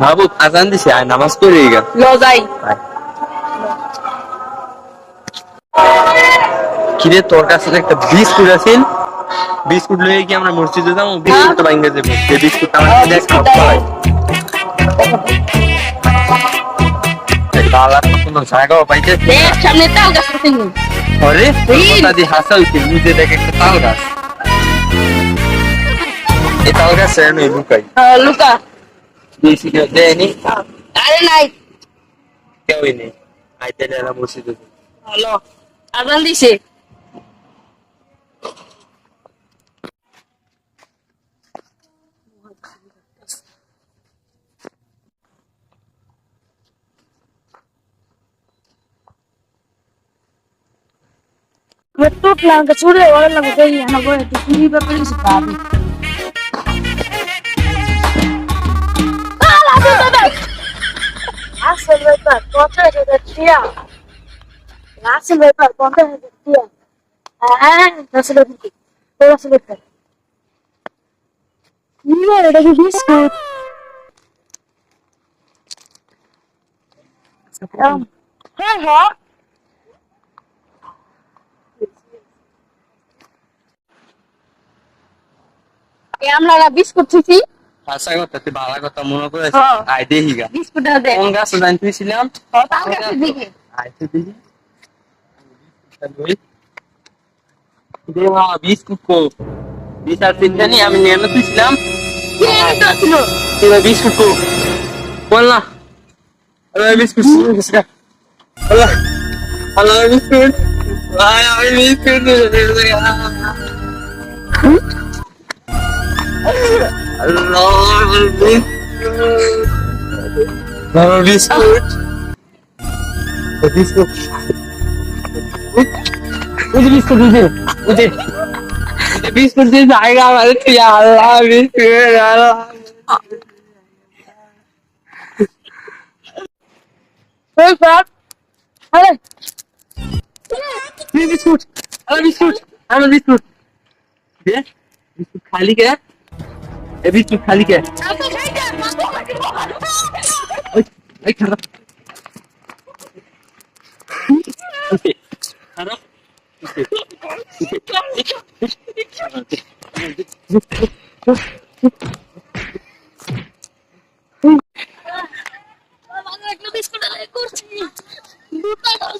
বাবু আজান দিছে আয় নামাজ পড়ে গা ল যাই। কিরে তোর কাছে একটা বিস্কুট আছে বিস্কুট লয়ে কি আমরা মসজিদে যাবো বিস্কুট ভাঙে যাবো সেই বিস্কুট আমার দেখ বিস্কুট খাওয়াই কালার কোনো জায়গাও পাইতে দেখ সামনে তাল গাছ আছে নি। আরে কথা দিয়ে হাসা হইছে নিজে দেখে একটা তাল গাছ এই তাল গাছ আমি লুকাই লুকা। বেশি কেউ দেয়নি আরে নাই। কেউই নেই আইতে এরা মসজিদে হ্যালো আজান দিছে। Betul ke sudah orang lang kayo ano ba ito hindi ba pala sa babi. Ala ba. Asal ba kontra sa tiya. Asal ba kontra sa tiya. Nasa ba dito. Wala sa bita. Hindi na lagi biscuit. Ha. আমরা biscuit থুইছি আশা কথা তুই ভালো কথা মনে করে হ্যাঁ। আয় দেখি গা বিস্কুট দে কোন গাছ জানতেছিলাম তাল গাছের দিকে আইতে দেখি দে মা বিস্কুট কো বিস্কুট তিনটানি আমি নিয়ে তুইছিলাম কি তো ছিল তুই বিস্কুট কো বল না আরে বিস্কুট আল্লাহ আল্লাহ বিস্কুট আয় আমি বিস্কুট আল্লাহ বিস্কুট বিস্কুট उधर बिस्कुट उधर उधर बिस्कुट से जाएगा हमारे अल्लाह बिस्कुट अल्लाह ওই বাপ আরে बिस्कुट अरे बिस्कुट अरे बिस्कुट ये बिस्कुट खाली क्या ये बिस्कुट खाली क्या আপনি খাইতে মাগো খাইতে ओए खराब खराब মাগো একটা বিস্কুট আলাই করছি দুটা দাও